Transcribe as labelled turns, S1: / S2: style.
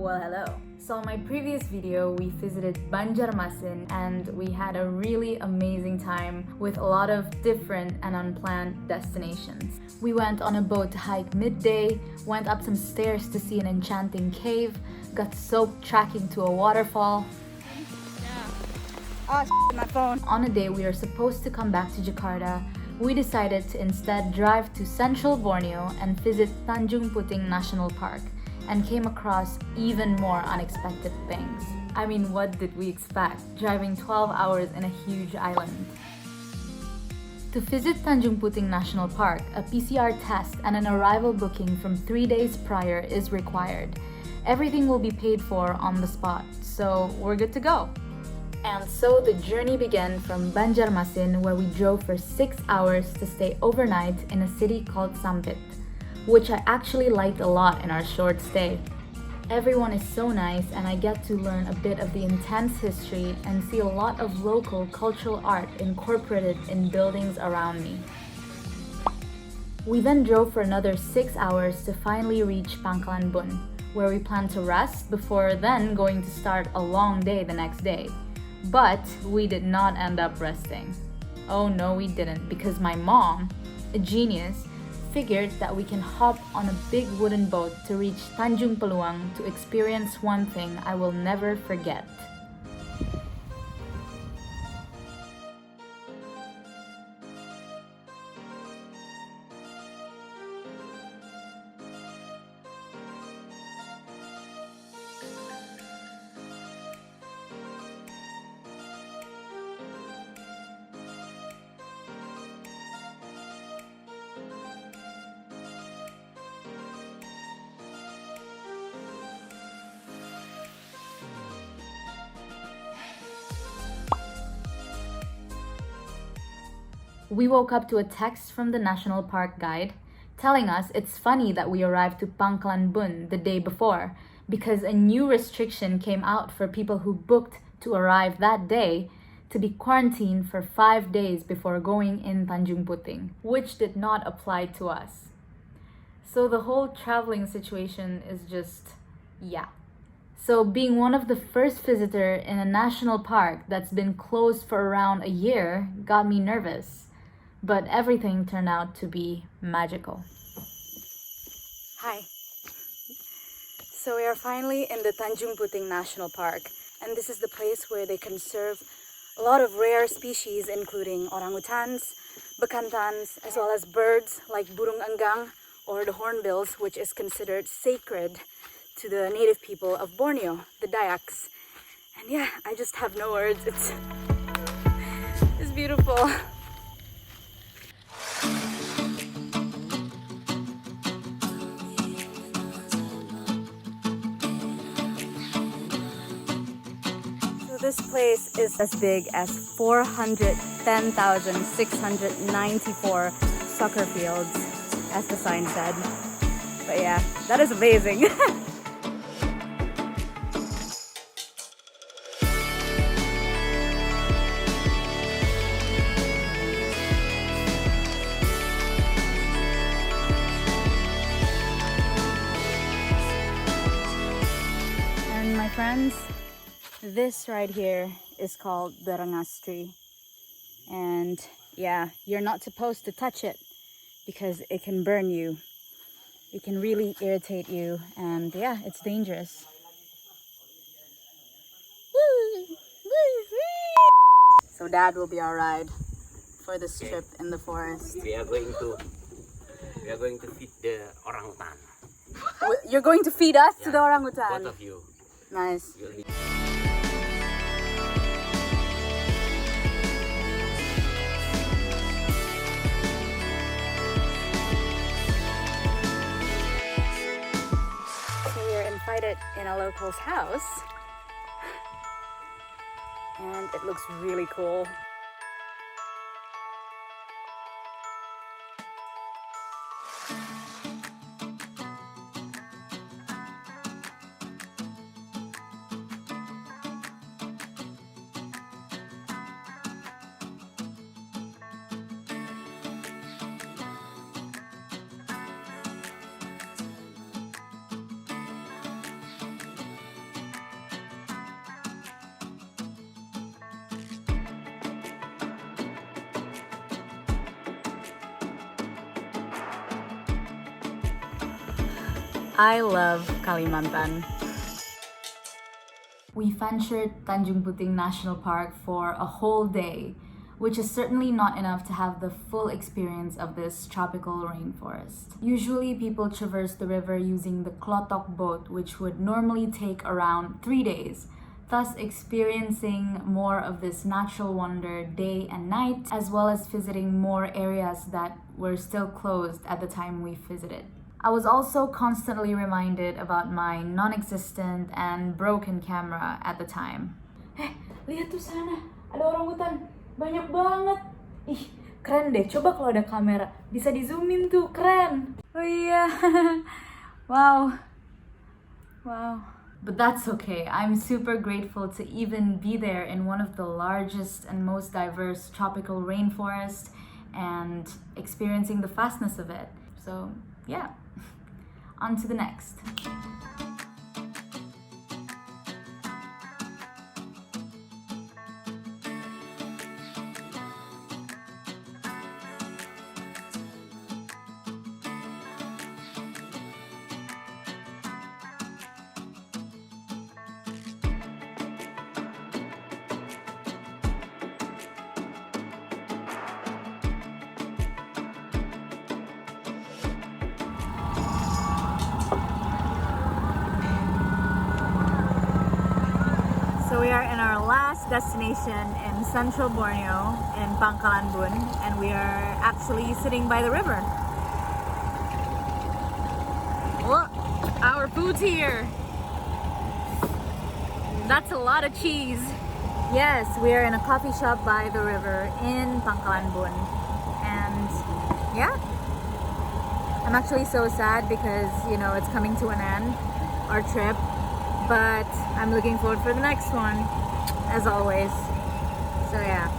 S1: Well, hello. So in my previous video, we visited Banjarmasin and we had a really amazing time with a lot of different and unplanned destinations. We went on a boat to hike midday, went up some stairs to see an enchanting cave, got soaked trekking to a waterfall.
S2: My phone.
S1: On a day we were supposed to come back to Jakarta, we decided to instead drive to Central Borneo and visit Tanjung Puting National Park, and came across even more unexpected things. I mean, what did we expect? Driving 12 hours in a huge island. To visit Tanjung Puting National Park, a PCR test and an arrival booking from 3 days prior is required. Everything will be paid for on the spot, so we're good to go. And so the journey began from Banjarmasin, where we drove for 6 hours to stay overnight in a city called Sampit, which I actually liked a lot in our short stay. Everyone is so nice, and I get to learn a bit of the intense history and see a lot of local cultural art incorporated in buildings around me. We then drove for another 6 hours to finally reach Pangkalan Bun, where we plan to rest before then going to start a long day the next day. But we did not end up resting. Oh no, we didn't, because my mom, a genius, figured that we can hop on a big wooden boat to reach Tanjung Peluang to experience one thing I will never forget. We woke up to a text from the National Park guide telling us it's funny that we arrived to Pangkalan Bun the day before because a new restriction came out for people who booked to arrive that day to be quarantined for 5 days before going in Tanjung Puting, which did not apply to us. So the whole traveling situation is just, yeah. So being one of the first visitor in a national park that's been closed for around a year got me nervous. But everything turned out to be magical. Hi. So we are finally in the Tanjung Puting National Park, and this is the place where they conserve a lot of rare species including orangutans, bekantans, as well as birds like burung enggang or the hornbills, which is considered sacred to the native people of Borneo, the Dayaks. And yeah, I just have no words. It's beautiful. This place is as big as 410,694 soccer fields, as the sign said. But yeah, that is amazing. And my friends, this right here is called the rengas tree, and yeah, you're not supposed to touch it because it can burn you. It can really irritate you, and yeah, it's dangerous. So Dad will be our ride for this trip in the forest.
S3: We are going to feed the orangutan.
S1: You're going to feed us to the orangutan?
S3: Both of you.
S1: Nice. Invited in a local's house, and it looks really cool. I love Kalimantan. We ventured Tanjung Puting National Park for a whole day, which is certainly not enough to have the full experience of this tropical rainforest. Usually people traverse the river using the klotok boat, which would normally take around 3 days, thus experiencing more of this natural wonder day and night, as well as visiting more areas that were still closed at the time we visited. I was also constantly reminded about my non-existent and broken camera at the time. Lihat tuh sana, ada orangutan. Banyak banget. Ih, keren deh. Coba kalau ada kamera, bisa di zoomin tuh, keren. Oh iya. Wow. But that's okay. I'm super grateful to even be there in one of the largest and most diverse tropical rainforests and experiencing the vastness of it. So, yeah. On to the next. So we are in our last destination in Central Borneo in Pangkalan Bun, and we are actually sitting by the river. Look, our food's here. That's a lot of cheese. Yes, we are in a coffee shop by the river in Pangkalan Bun, and yeah, I'm actually so sad because it's coming to an end, our trip. But I'm looking forward for the next one, as always. So yeah.